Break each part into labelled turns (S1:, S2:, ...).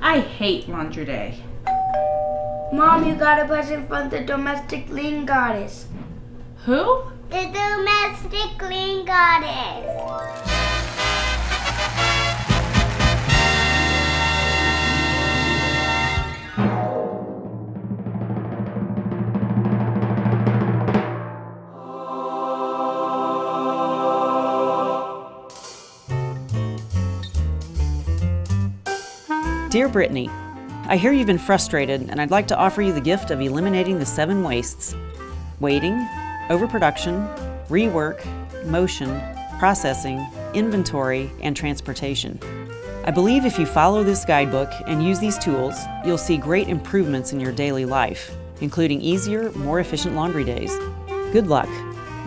S1: I hate laundry day.
S2: Mom, you got a present from the domestic clean goddess.
S1: Who?
S3: The domestic clean goddess.
S4: Dear Brittany, I hear you've been frustrated, and I'd like to offer you the gift of eliminating the 7 wastes: waiting, overproduction, rework, motion, processing, inventory, and transportation. I believe if you follow this guidebook and use these tools, you'll see great improvements in your daily life, including easier, more efficient laundry days. Good luck.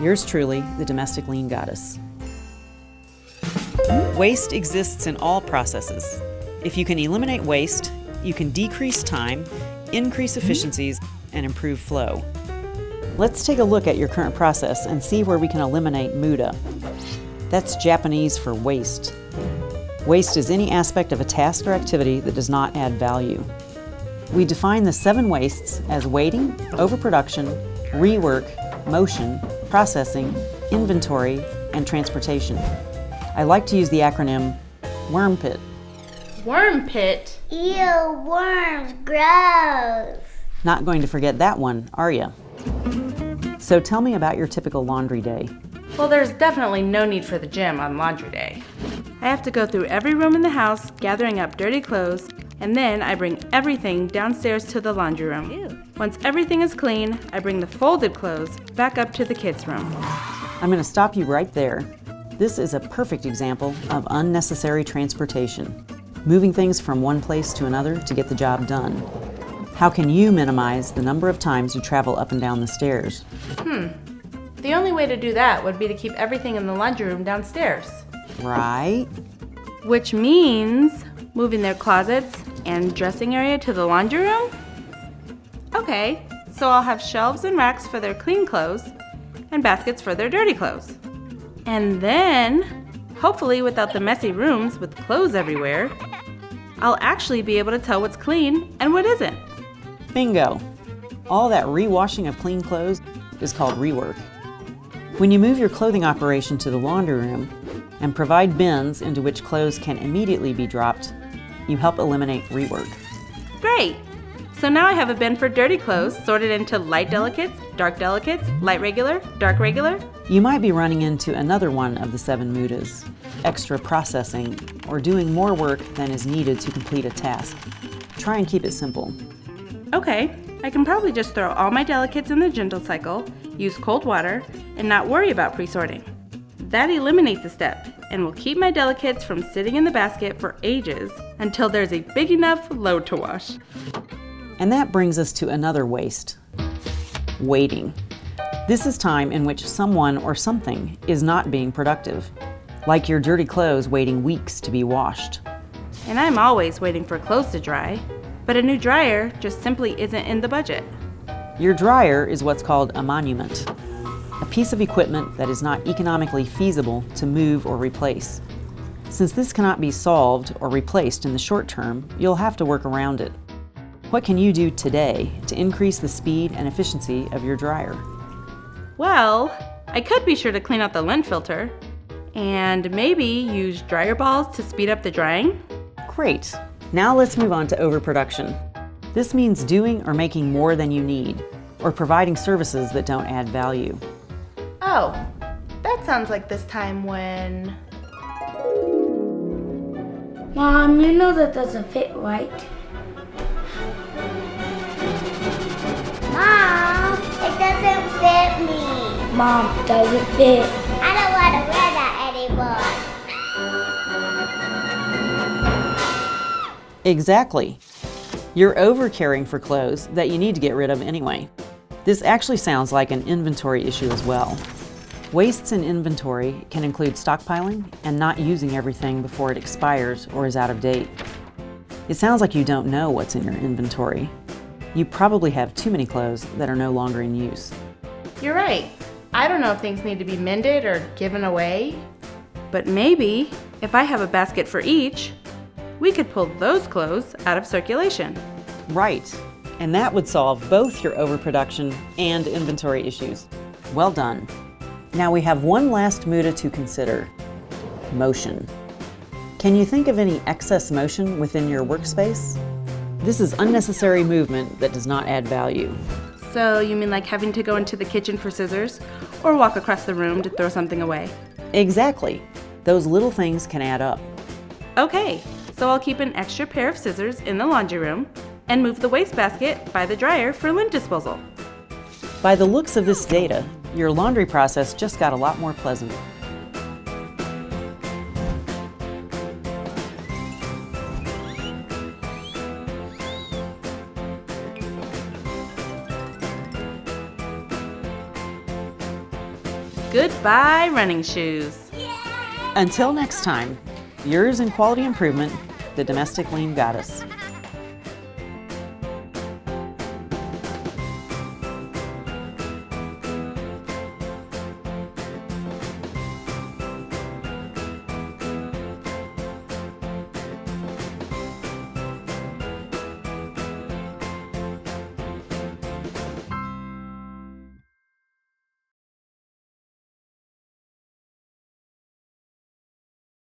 S4: Yours truly, the Domestic Lean Goddess. Waste exists in all processes. If you can eliminate waste, you can decrease time, increase efficiencies, and improve flow. Let's take a look at your current process and see where we can eliminate Muda. That's Japanese for waste. Waste is any aspect of a task or activity that does not add value. We define the 7 wastes as waiting, overproduction, rework, motion, processing, inventory, and transportation. I like to use the acronym WORM PIT.
S1: Worm pit?
S3: Ew, worms, gross.
S4: Not going to forget that one, are you? So tell me about your typical laundry day.
S1: Well, there's definitely no need for the gym on laundry day. I have to go through every room in the house, gathering up dirty clothes, and then I bring everything downstairs to the laundry room.
S4: Ew.
S1: Once everything is clean, I bring the folded clothes back up to the kids' room.
S4: I'm going to stop you right there. This is a perfect example of unnecessary transportation, moving things from one place to another to get the job done. How can you minimize the number of times you travel up and down the stairs?
S1: The only way to do that would be to keep everything in the laundry room downstairs.
S4: Right?
S1: Which means moving their closets and dressing area to the laundry room? Okay, so I'll have shelves and racks for their clean clothes and baskets for their dirty clothes. And then, hopefully without the messy rooms with clothes everywhere, I'll actually be able to tell what's clean and what isn't.
S4: Bingo! All that rewashing of clean clothes is called rework. When you move your clothing operation to the laundry room and provide bins into which clothes can immediately be dropped, you help eliminate rework.
S1: Great! So now I have a bin for dirty clothes sorted into light delicates, light regular, dark regular.
S4: You might be running into another one of the 7 mudas: extra processing or doing more work than is needed to complete a task. Try and keep it simple.
S1: Okay, I can probably just throw all my delicates in the gentle cycle, use cold water, and not worry about pre-sorting. That eliminates a step and will keep my delicates from sitting in the basket for ages until there's a big enough load to wash.
S4: And that brings us to another waste: waiting. This is time in which someone or something is not being productive, like your dirty clothes waiting weeks to be washed.
S1: And I'm always waiting for clothes to dry, but a new dryer just simply isn't in the budget.
S4: Your dryer is what's called a monument, a piece of equipment that is not economically feasible to move or replace. Since this cannot be solved or replaced in the short term, you'll have to work around it. What can you do today to increase the speed and efficiency of your dryer?
S1: Well, I could be sure to clean out the lint filter and maybe use dryer balls to speed up the drying.
S4: Great. Now let's move on to overproduction. This means doing or making more than you need, or providing services that don't add value.
S1: Oh, that sounds like this time when...
S2: Mom, you know that doesn't fit right.
S3: Mom, it doesn't fit me.
S2: Mom, doesn't fit.
S3: I don't want to wear that anymore.
S4: Exactly. You're over-caring for clothes that you need to get rid of anyway. This actually sounds like an inventory issue as well. Wastes in inventory can include stockpiling and not using everything before it expires or is out of date. It sounds like you don't know what's in your inventory. You probably have too many clothes that are no longer in use.
S1: You're right. I don't know if things need to be mended or given away, but maybe if I have a basket for each, we could pull those clothes out of circulation.
S4: Right. And that would solve both your overproduction and inventory issues. Well done. Now we have one last Muda to consider: motion. Can you think of any excess motion within your workspace? This is unnecessary movement that does not add value.
S1: So you mean like having to go into the kitchen for scissors or walk across the room to throw something away?
S4: Exactly. Those little things can add up.
S1: Okay, so I'll keep an extra pair of scissors in the laundry room and move the wastebasket by the dryer for lint disposal.
S4: By the looks of this data, your laundry process just got a lot more pleasant.
S1: Goodbye, running shoes.
S4: Until next time, yours in quality improvement, the Domestic Lean Goddess.